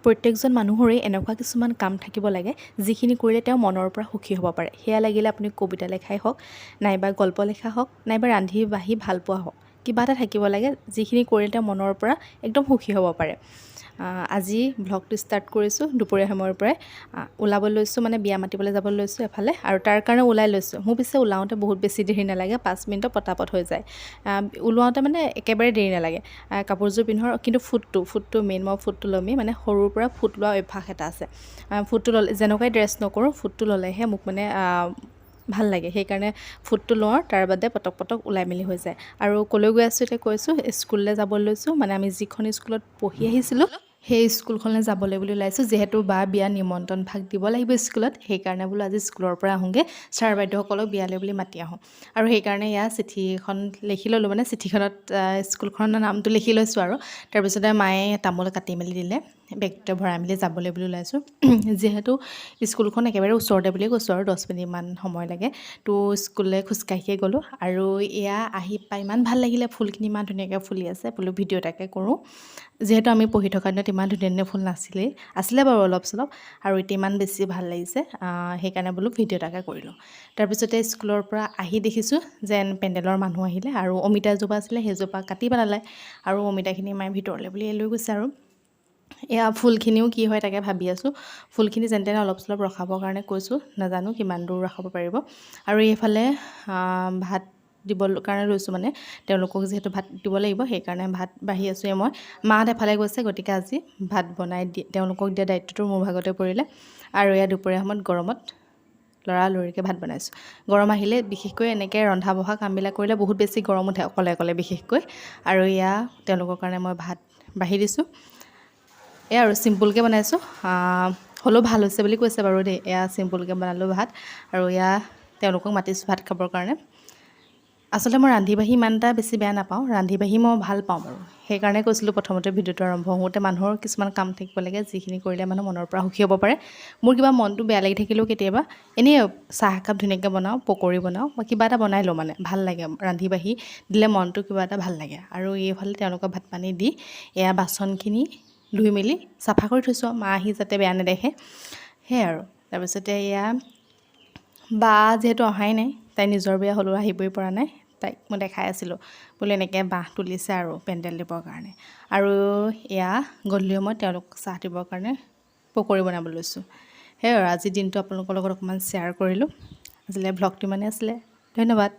প্ৰত্যেকজন মানুহৰে এনেকুৱা কিছুমান কাম থাকিব লাগে যিখিনি কৰিলে তেওঁ মনৰ পৰা সুখী হ'ব পাৰে। সেয়া লাগিলে আপুনি কবিতা লেখাই হওক, নাইবা গল্প লেখা হওক, নাইবা ৰান্ধি বাঢ়ি ভাল পোৱা হওক, কিবা এটা থাকিব লাগে যিখিনি কৰিলে তেওঁ মনৰ পৰা একদম সুখী হ'ব পাৰে। আজি ভ্লগটো ষ্টাৰ্ট কৰিছোঁ দুপৰীয়া সময়ৰ পৰাই। ওলাব লৈছোঁ, মানে বিয়া মাতিবলৈ যাব লৈছোঁ এফালে, আৰু তাৰ কাৰণে ওলাই লৈছোঁ। মোৰ পিছে ওলাওঁতে বহুত বেছি দেৰি নালাগে, 5 মিনিটত পটাপট হৈ যায়। ওলাওঁতে মানে একেবাৰে দেৰি নালাগে। কাপোৰযোৰ পিন্ধৰ, কিন্তু ফুটটো মেইন, মই ফুটটো ল'মেই, মানে সৰুৰ পৰা ফুট লোৱা অভ্যাস এটা আছে। ফুটটো ল'লে যেনেকুৱাই ড্ৰেছ নকৰোঁ, ফুটটো ল'লেহে মোক মানে ভাল লাগে, সেইকাৰণে ফুটটো লওঁ, তাৰ বাদে পটক ওলাই মেলি হৈ যায়। আৰু ক'লৈ গৈ আছোঁ এতিয়া কৈছোঁ, স্কুললৈ যাব লৈছোঁ, মানে আমি যিখন স্কুলত পঢ়ি আহিছিলোঁ সেই স্কুলখনলৈ যাবলৈ বুলি ওলাইছোঁ। যিহেতু বা বিয়া নিমন্ত্ৰণ ভাগ দিব লাগিব স্কুলত, সেইকাৰণে বোলো আজি স্কুলৰ পৰা আহোঁগৈ, ছাৰ বাইদেউসকলক বিয়ালৈ বুলি মাতি আহোঁ। আৰু সেইকাৰণে ইয়াৰ চিঠি এখন লিখি ল'লোঁ, মানে চিঠিখনত স্কুলখনৰ নামটো লিখি লৈছোঁ। আৰু তাৰপিছতে মায়ে তামোল কাটি মেলি দিলে, বেগটোতে ভৰাই মেলি যাবলৈ বুলি ওলাইছোঁ। যিহেতু স্কুলখন একেবাৰে ওচৰতে বুলিয়ে কৈছোঁ, আৰু 10 মিনিটমান সময় লাগে। তো স্কুললৈ খোজকাঢ়িয়ে গ'লোঁ, আৰু এয়া আহি পাই ইমান ভাল লাগিলে, ফুলখিনি ইমান ধুনীয়াকৈ ফুলি আছে, বোলো ভিডিঅ' এটাকে কৰোঁ। যিহেতু আমি পঢ়ি থকা দিনত ইমান ধুনীয়া ধুনীয়া ফুল নাছিলেই, আছিলে বাৰু অলপ চলপ, আৰু এতিয়া ইমান বেছি ভাল লাগিছে, সেইকাৰণে বোলো ভিডিঅ' এটাকে কৰিলোঁ। তাৰপিছতে স্কুলৰ পৰা আহি দেখিছোঁ যেন পেণ্ডেলৰ মানুহ আহিলে, আৰু অমিতা এজোপা আছিলে সেইজোপা কাটি পেলালে, আৰু অমিতাখিনি মায়ে ভিতৰলৈ বুলি লৈ গৈছে। আৰু এয়া ফুলখিনিও কি হয় তাকে ভাবি আছোঁ। ফুলখিনি যেন তেনে অলপ চলপ ৰখাবৰ কাৰণে কৈছোঁ, নাজানো কিমান দূৰ ৰখাব পাৰিব। আৰু এইফালে ভাত দিবৰ কাৰণে লৈছোঁ, মানে তেওঁলোকক যিহেতু ভাত দিব লাগিব, সেইকাৰণে ভাত বাঢ়ি আছোঁ। মই মাহঁত এফালে গৈছে, গতিকে আজি ভাত বনাই তেওঁলোকক দিয়া দায়িত্বটো মোৰ ভাগতে পৰিলে। আৰু এয়া দুপৰীয়া সময়ত গৰমত লৰালৰিকৈ ভাত বনাইছোঁ। গৰম আহিলে বিশেষকৈ এনেকৈ ৰন্ধা বঢ়া কামবিলাক কৰিলে বহুত বেছি গৰম উঠে, অকলে বিশেষকৈ। আৰু এয়া তেওঁলোকৰ কাৰণে মই ভাত বাঢ়ি দিছোঁ। এয়া আৰু চিম্পুলকৈ বনাইছোঁ, হ'লেও ভাল হৈছে বুলি কৈছে বাৰু দেই। এয়া চিম্পুলকৈ বনালোঁ ভাত, আৰু এয়া তেওঁলোকক মাতিছোঁ ভাত খাবৰ কাৰণে। আচলতে মই ৰান্ধি বাঢ়ি ইমান এটা বেছি বেয়া নাপাওঁ, ৰান্ধি বাঢ়ি মই ভাল পাওঁ বাৰু। সেইকাৰণে কৈছিলোঁ প্ৰথমতে ভিডিঅ'টো আৰম্ভ হওঁতে, মানুহৰ কিছুমান কাম থাকিব লাগে যিখিনি কৰিলে মানুহ মনৰ পৰা সুখী হ'ব পাৰে। মোৰ কিবা মনটো বেয়া লাগি থাকিলেও কেতিয়াবা এনেই চাহ একাপ ধুনীয়াকৈ বনাওঁ, পকৰি বনাওঁ, বা কিবা এটা বনাই লওঁ, মানে ভাল লাগে ৰান্ধি বাঢ়ি দিলে, মনটো কিবা এটা ভাল লাগে। আৰু এইফালে তেওঁলোকক ভাত পানী দি এয়া বাচনখিনি ধুই মেলি চাফা কৰি থৈছোঁ, মা আহি যাতে বেয়া নেদেখে, সেয়াই আৰু। তাৰপিছতে এয়া বা যিহেতু অহাই নাই, তাই নিজৰ বিয়া হ'লেও আহিবই পৰা নাই, তাইক মই দেখাই আছিলোঁ বোলে এনেকৈ বাঁহ তুলিছে আৰু পেণ্ডেল দিবৰ কাৰণে। আৰু এয়া গধূলি সময়ত তেওঁলোকক চাহ দিবৰ কাৰণে পকৰি বনাব লৈছোঁ। সেয়াই আৰু আজিৰ দিনটো আপোনালোকৰ লগত অকণমান শ্বেয়াৰ কৰিলোঁ। আজিলৈ ভ্লগটো ইমানেই আছিলে, ধন্যবাদ।